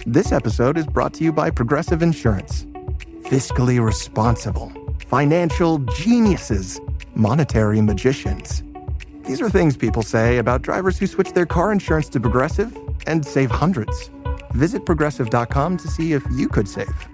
This episode is brought to you by Progressive Insurance. Fiscally responsible, financial geniuses, monetary magicians. These are things people say about drivers who switch their car insurance to Progressive and save hundreds. Visit progressive.com to see if you could save.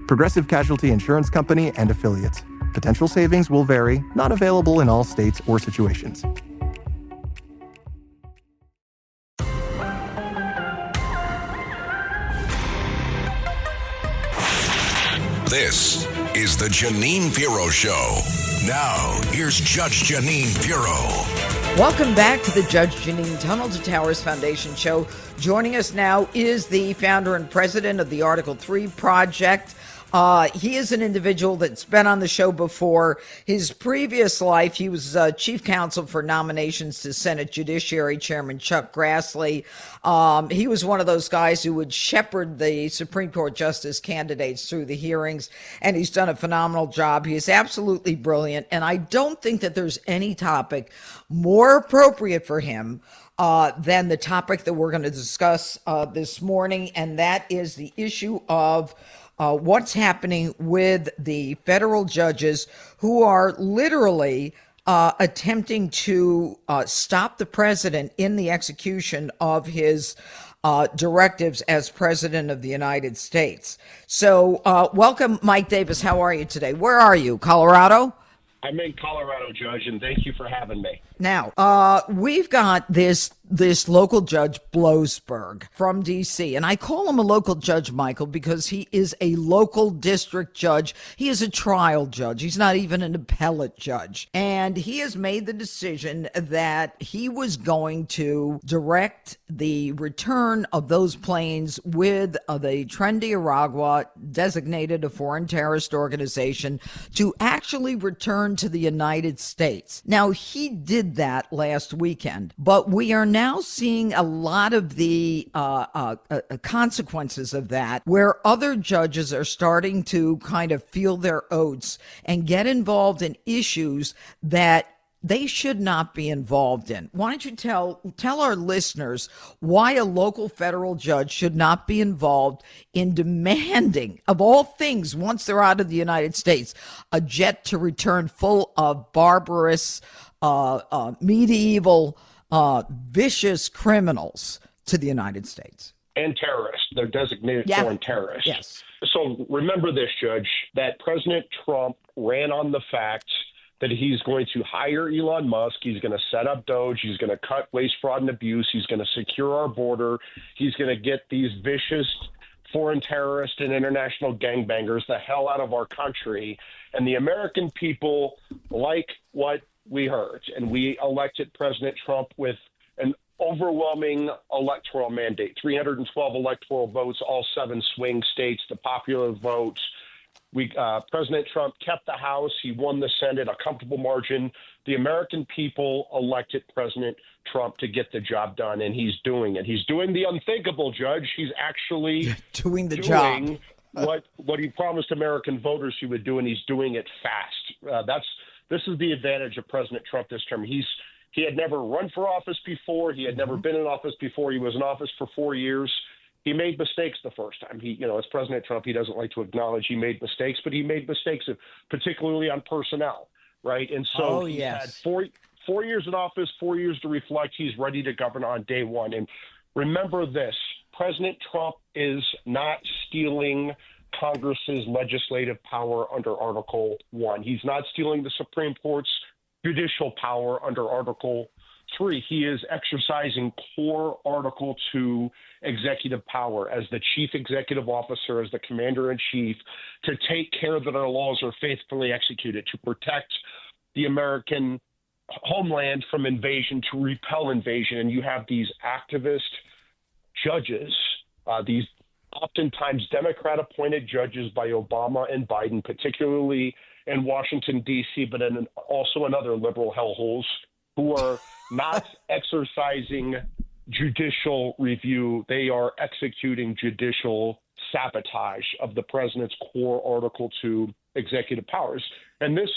Progressive Casualty Insurance Company and Affiliates. Potential savings will vary, not available in all states or situations. This is the Jeanine Pirro Show. Now, here's Judge Jeanine Pirro. Welcome back to the Judge Jeanine Tunnel to Towers Foundation Show. Joining us now is the founder and president of the Article 3 Project. He is an individual that's been on the show before. His previous life, he was chief counsel for nominations to Senate Judiciary Chairman Chuck Grassley. He was one of those guys who would shepherd the Supreme Court justice candidates through the hearings, and he's done a phenomenal job. He is absolutely brilliant, and I don't think that there's any topic more appropriate for him than the topic that we're going to discuss this morning, and that is the issue of what's happening with the federal judges who are literally attempting to stop the president in the execution of his directives as president of the United States. So welcome, Mike Davis. How are you today? Where are you? Colorado? I'm in Colorado, Judge, and thank you for having me. Now, we've got this local judge, Blowsberg, from D.C., and I call him a local judge, Michael, because he is a local district judge. He is a trial judge. He's not even an appellate judge. And he has made the decision that he was going to direct the return of those planes with the Tren de Aragua, designated a foreign terrorist organization, to actually return to the United States. Now, he did that last weekend, but we are now seeing a lot of the consequences of that, where other judges are starting to kind of feel their oats and get involved in issues that they should not be involved in. Why don't you tell our listeners why a local federal judge should not be involved in demanding, of all things, once they're out of the United States, a jet to return full of barbarous, medieval, vicious criminals to the United States? And terrorists. They're designated foreign terrorists. Yes. So remember this, Judge, that President Trump ran on the fact that he's going to hire Elon Musk, he's going to set up Doge, he's going to cut waste, fraud, and abuse, he's going to secure our border, he's going to get these vicious foreign terrorists and international gangbangers the hell out of our country. And the American people like what we heard. And we elected President Trump with an overwhelming electoral mandate, 312 electoral votes, all 7 swing states, the popular vote. President Trump kept the House. He won the Senate, a comfortable margin. The American people elected President Trump to get the job done, and he's doing it. He's doing the unthinkable, Judge. He's actually doing the job. what he promised American voters he would do, and he's doing it fast. This is the advantage of President Trump this term. He had never run for office before. He had never been in office before. He was in office for 4 years. He made mistakes the first time. As President Trump, he doesn't like to acknowledge he made mistakes, but he made mistakes, particularly on personnel, right? And so he had 4 years in office, 4 years to reflect. He's ready to govern on day one. And remember this, President Trump is not stealing Congress's legislative power under Article 1. He's not stealing the Supreme Court's judicial power under Article 3. He is exercising core Article 2 executive power as the chief executive officer, as the commander-in-chief, to take care that our laws are faithfully executed, to protect the American homeland from invasion, to repel invasion. And you have these activist judges, these oftentimes Democrat-appointed judges by Obama and Biden, particularly in Washington, D.C., but also in other liberal hellholes, who are not exercising judicial review. They are executing judicial sabotage of the president's core Article 2 executive powers. And this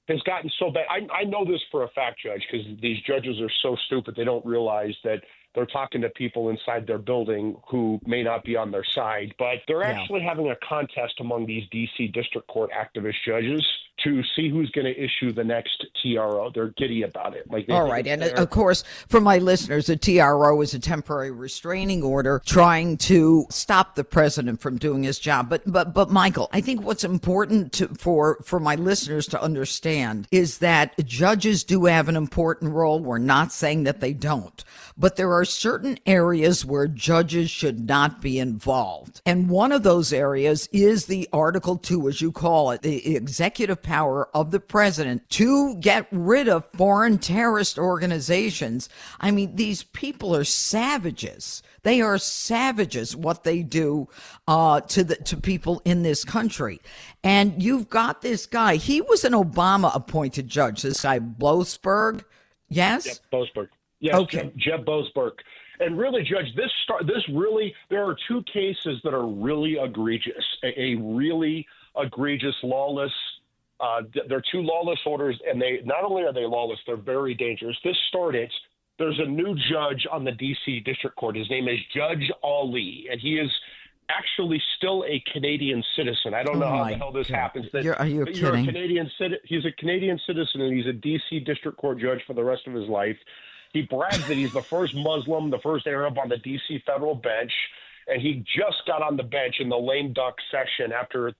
has gotten so bad. I know this for a fact, Judge, because these judges are so stupid they don't realize that they're talking to people inside their building who may not be on their side. But they're actually having a contest among these D.C. District Court activist judges to see who's going to issue the next TRO. They're giddy about it. All right. And of course, for my listeners, a TRO is a temporary restraining order trying to stop the president from doing his job. But Michael, I think what's important for my listeners to understand is that judges do have an important role. We're not saying that they don't, but there are certain areas where judges should not be involved. And one of those areas is the Article 2, as you call it, the executive power of the president to get rid of foreign terrorist organizations. I mean, these people are savages. They are savages what they do to people in this country. And you've got this guy. He was an Obama appointed judge, this guy Boasberg. Yes? Yep, Boasberg. Yes, okay. Jeb Boasberg. And really, Judge, there are two cases that are really egregious, a really egregious, lawless. They're two lawless orders, and they not only are they lawless, they're very dangerous. This started. There's a new judge on the D.C. District Court. His name is Judge Ali, and he is actually still a Canadian citizen. I don't know how the hell this happens. Are you kidding? He's a Canadian citizen, and he's a D.C. District Court judge for the rest of his life. He brags that he's the first Muslim, the first Arab on the D.C. federal bench, and he just got on the bench in the lame duck session after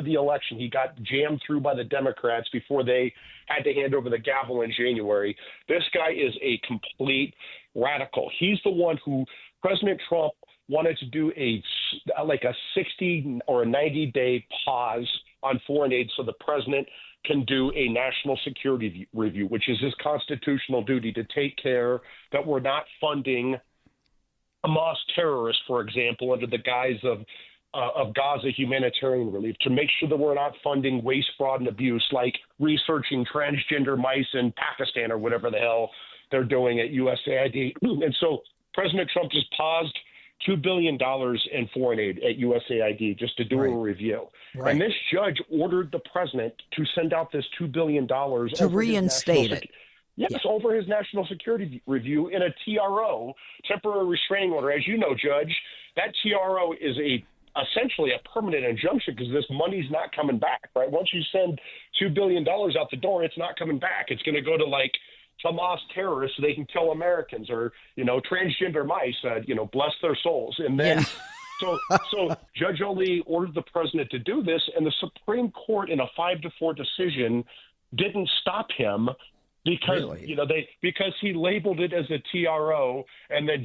the election. He got jammed through by the Democrats before they had to hand over the gavel in January. This guy is a complete radical. He's the one who President Trump wanted to do a 60 or a 90-day pause on foreign aid so the president can do a national security review, which is his constitutional duty to take care that we're not funding Hamas terrorists, for example, under the guise of Gaza humanitarian relief, to make sure that we're not funding waste, fraud, and abuse, like researching transgender mice in Pakistan or whatever the hell they're doing at USAID. And so President Trump just paused $2 billion in foreign aid at USAID just to do a review. Right. And this judge ordered the president to send out this $2 billion to reinstate it. Yes, over his national security review in a TRO, temporary restraining order. As you know, Judge, that TRO is essentially a permanent injunction because this money's not coming back, right? Once you send $2 billion out the door, it's not coming back. It's going to go to Hamas terrorists so they can kill Americans, or, transgender mice, bless their souls. And then so Judge Ali ordered the president to do this, and the Supreme Court in a 5-4 decision didn't stop him because because he labeled it as a TRO, and then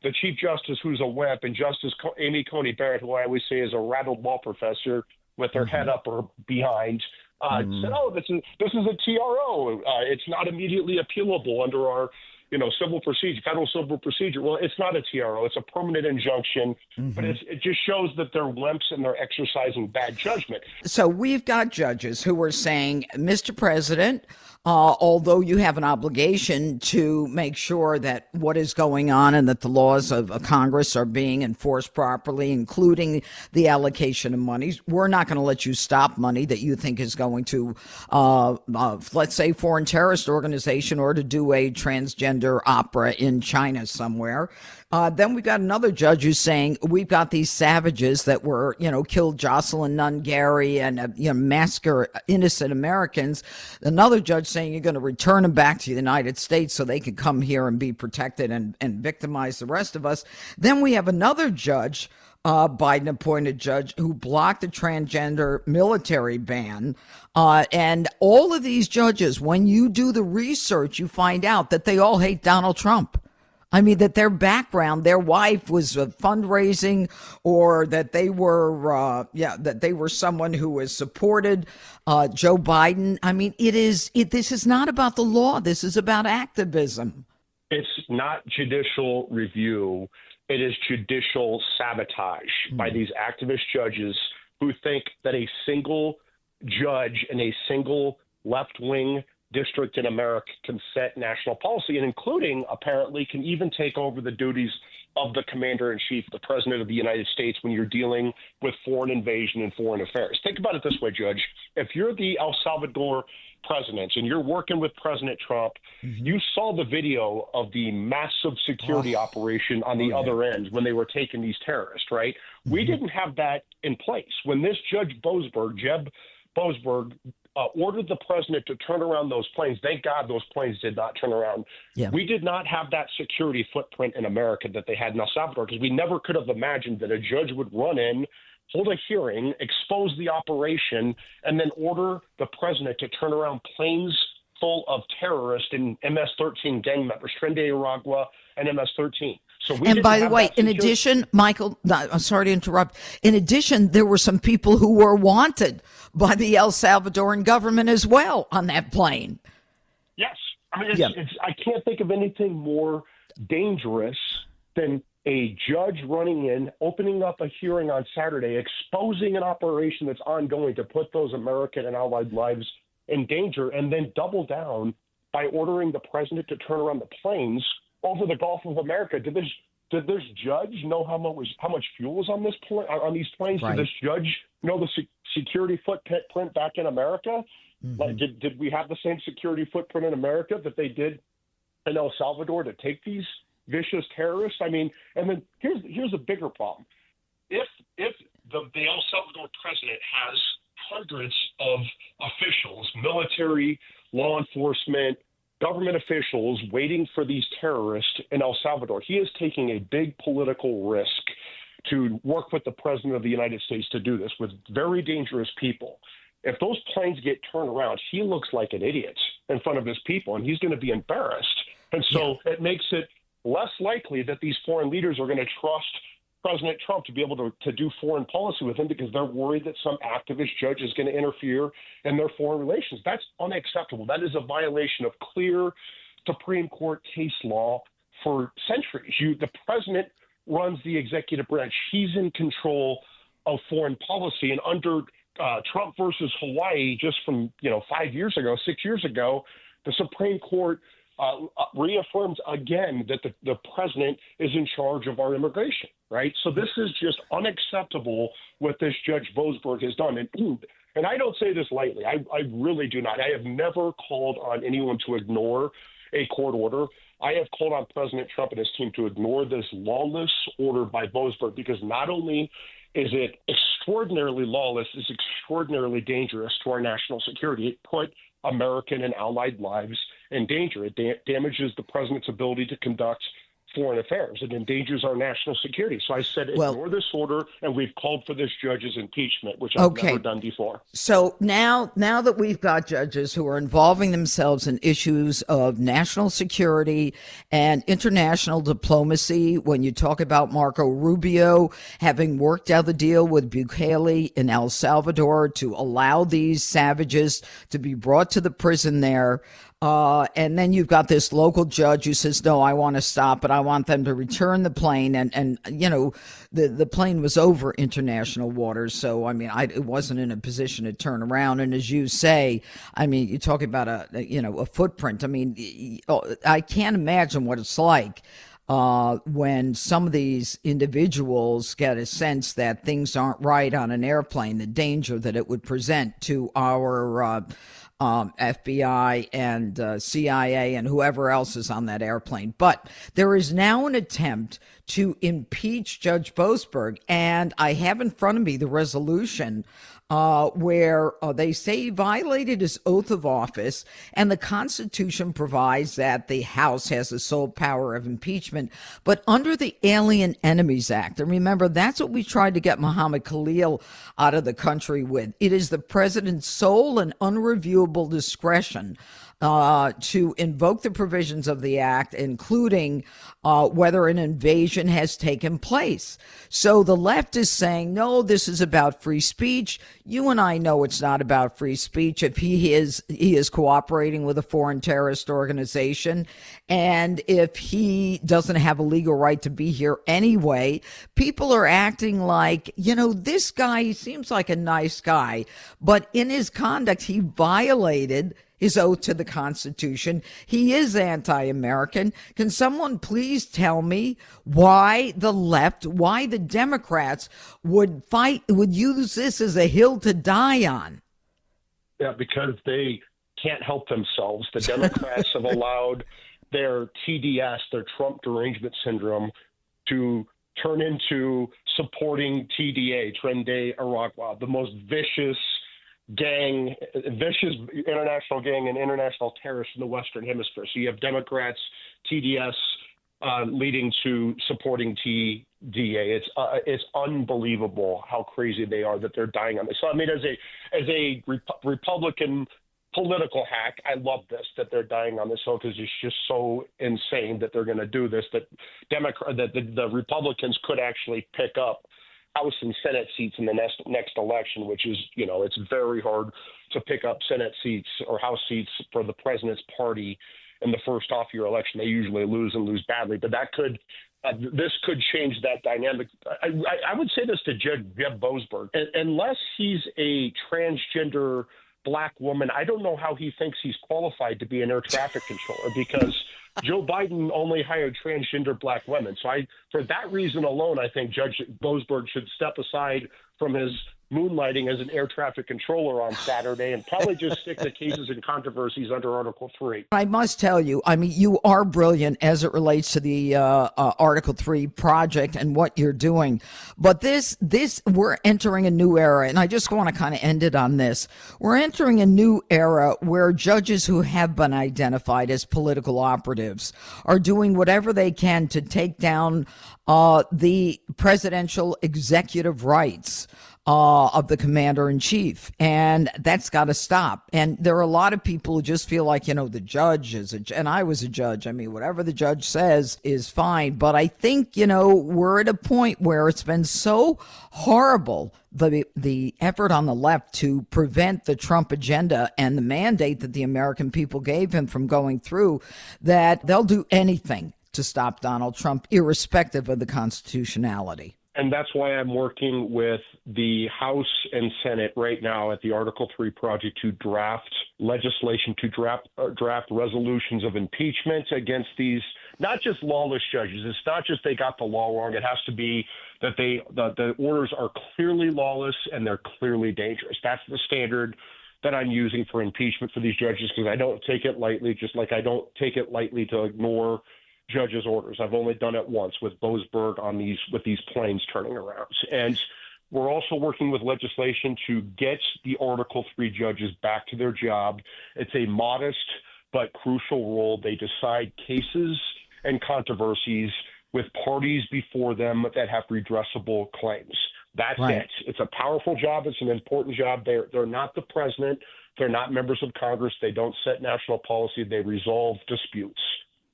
the Chief Justice, who's a wimp, and Justice Amy Coney Barrett, who I always say is a rattled law professor with her head up or behind, said, "Oh, this is a TRO. It's not immediately appealable under our federal civil procedure." Well, it's not a TRO. It's a permanent injunction, but it just shows that they're wimps and they're exercising bad judgment. So we've got judges who are saying, Mr. President, although you have an obligation to make sure that what is going on and that the laws of Congress are being enforced properly, including the allocation of monies, we're not going to let you stop money that you think is going to, let's say, foreign terrorist organization or to do a transgender opera in China somewhere. Then we've got another judge who's saying we've got these savages that were, killed Jocelyn Nunn Gary and, massacre innocent Americans. Another judge saying you're going to return them back to the United States so they can come here and be protected and victimize the rest of us. Then we have another judge, Biden appointed judge, who blocked the transgender military ban. And all of these judges, when you do the research, you find out that they all hate Donald Trump. I mean, that their background, their wife was fundraising, or that they were someone who has supported Joe Biden. I mean, this is not about the law. This is about activism. It's not judicial review. It is judicial sabotage by these activist judges who think that a single judge in a single left-wing district in America can set national policy, and including, apparently, can even take over the duties of the commander-in-chief, the president of the United States, when you're dealing with foreign invasion and foreign affairs. Think about it this way, Judge. if you're the El Salvador president and you're working with President Trump, you saw the video of the massive security operation on the other end when they were taking these terrorists, right? We didn't have that in place. When this Jeb Boasberg, ordered the president to turn around those planes, thank God those planes did not turn around. Yeah. We did not have that security footprint in America that they had in El Salvador, because we never could have imagined that a judge would run in, hold a hearing, expose the operation, and then order the president to turn around planes full of terrorists and MS-13 gang members, Tren de Aragua and MS-13. So and by the way, in addition, Michael, I'm sorry to interrupt. In addition, there were some people who were wanted by the El Salvadoran government as well on that plane. Yes. I mean, I can't think of anything more dangerous than a judge running in, opening up a hearing on Saturday, exposing an operation that's ongoing to put those American and allied lives in danger, and then double down by ordering the president to turn around the planes over the Gulf of America. Did this judge know how much fuel was on these planes? Right. Did this judge know the security footprint back in America? Like, did we have the same security footprint in America that they did in El Salvador to take these vicious terrorists? I mean, and then here's a bigger problem. If the El Salvador president has hundreds of officials, military, law enforcement, government officials waiting for these terrorists in El Salvador, he is taking a big political risk to work with the president of the United States to do this with very dangerous people. If those planes get turned around, he looks like an idiot in front of his people, and he's going to be embarrassed. And so it makes it less likely that these foreign leaders are going to trust President Trump to be able to do foreign policy with him, because they're worried that some activist judge is going to interfere in their foreign relations. That's unacceptable. That is a violation of clear Supreme Court case law for centuries. The president runs the executive branch. He's in control of foreign policy. And under Trump versus Hawaii, just from 6 years ago, the Supreme Court reaffirms again that the president is in charge of our immigration, right? So this is just unacceptable what this Judge Boasberg has done. And I don't say this lightly. I really do not. I have never called on anyone to ignore a court order. I have called on President Trump and his team to ignore this lawless order by Boasberg, because not only is it extraordinarily lawless, it's extraordinarily dangerous to our national security. It put American and allied lives in danger. It damages the president's ability to conduct foreign affairs. It endangers our national security. So I said, ignore this order, and we've called for this judge's impeachment, which I've never done before. So now that we've got judges who are involving themselves in issues of national security and international diplomacy, when you talk about Marco Rubio having worked out the deal with Bukele in El Salvador to allow these savages to be brought to the prison there, and then you've got this local judge who says, no, I want to stop, but I want them to return the plane. And the plane was over international waters. So, I mean, it wasn't in a position to turn around. And as you say, I mean, you talk about a footprint. I mean, I can't imagine what it's like when some of these individuals get a sense that things aren't right on an airplane, the danger that it would present to our FBI and CIA and whoever else is on that airplane. But there is now an attempt to impeach Judge Boasberg, and I have in front of me the resolution where they say he violated his oath of office, and the Constitution provides that the House has the sole power of impeachment. But under the Alien Enemies Act, and remember, that's what we tried to get Mohammed Khalil out of the country with, it is the president's sole and unreviewable discretion to invoke the provisions of the act, including whether an invasion has taken place. So the left is saying, no, this is about free speech. You and I know it's not about free speech if he is cooperating with a foreign terrorist organization, and if he doesn't have a legal right to be here anyway. People are acting like, this guy, he seems like a nice guy, but in his conduct, he violated his oath to the Constitution. He is anti-American. Can someone please tell me why the left, why the Democrats would use this as a hill to die on? because they can't help themselves. The Democrats have allowed their TDS, their Trump derangement syndrome, to turn into supporting TDA, Tren de Aragua, the most vicious international gang and international terrorists in the Western Hemisphere. So you have Democrats, TDS, leading to supporting TDA. It's unbelievable how crazy they are that they're dying on this. So I mean, as a Republican political hack, I love this, that they're dying on this hill, because it's just so insane that they're going to do this, that the Republicans could actually pick up House and Senate seats in the next election, which is, it's very hard to pick up Senate seats or House seats for the president's party in the first off-year election. They usually lose and lose badly, but this could change that dynamic. I would say this to Judge Jeb Boasberg. Unless he's a transgender Black woman, I don't know how he thinks he's qualified to be an air traffic controller, because Joe Biden only hired transgender Black women. So for that reason alone, I think Judge Boasberg should step aside from his moonlighting as an air traffic controller on Saturday and probably just stick to cases and controversies under Article 3. I must tell you, I mean, you are brilliant as it relates to the Article 3 project and what you're doing. But this, we're entering a new era, and I just want to kind of end it on this. We're entering a new era where judges who have been identified as political operatives are doing whatever they can to take down the presidential executive rights of the commander in chief. And that's got to stop. And there are a lot of people who just feel like, the judge is and I was a judge. I mean, whatever the judge says is fine. But I think, we're at a point where it's been so horrible, the effort on the left to prevent the Trump agenda and the mandate that the American people gave him from going through, that they'll do anything to stop Donald Trump, irrespective of the constitutionality. And that's why I'm working with the House and Senate right now at the Article 3 project to draft legislation, to draft resolutions of impeachment against these, not just lawless judges. It's not just they got the law wrong. It has to be that the orders are clearly lawless and they're clearly dangerous. That's the standard that I'm using for impeachment for these judges, because I don't take it lightly, just like I don't take it lightly to ignore judges' orders. I've only done it once with Boasberg with these planes turning around. And we're also working with legislation to get the Article 3 judges back to their job. It's a modest but crucial role. They decide cases and controversies with parties before them that have redressable claims. That's right. It. It's a powerful job. It's an important job. They're not the president. They're not members of Congress. They don't set national policy. They resolve disputes.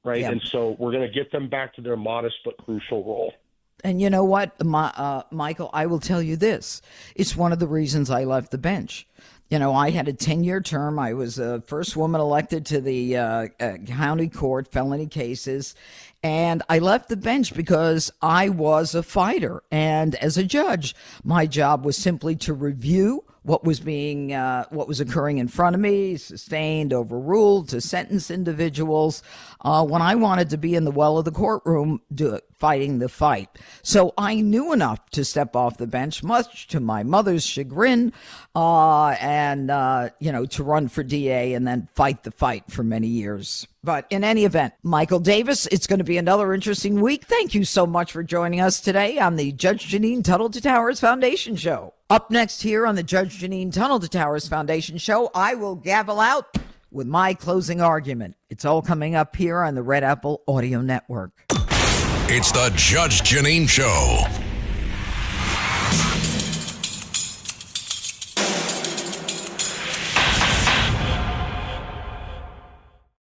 Right. Yep. And so we're going to get them back to their modest but crucial role. And you know what, Michael, I will tell you this. It's one of the reasons I left the bench. I had a 10-year term. I was the first woman elected to the county court, felony cases. And I left the bench because I was a fighter. And as a judge, my job was simply to review what was occurring in front of me, sustained, overruled, to sentence individuals, when I wanted to be in the well of the courtroom fighting the fight. So I knew enough to step off the bench, much to my mother's chagrin, and to run for DA and then fight the fight for many years. But in any event, Michael Davis, it's going to be another interesting week. Thank you so much for joining us today on the Judge Jeanine Tunnel to Towers Foundation Show. Up next here on the Judge Jeanine Tunnel to Towers Foundation Show, I will gavel out with my closing argument. It's all coming up here on the Red Apple Audio Network. It's the Judge Jeanine Show.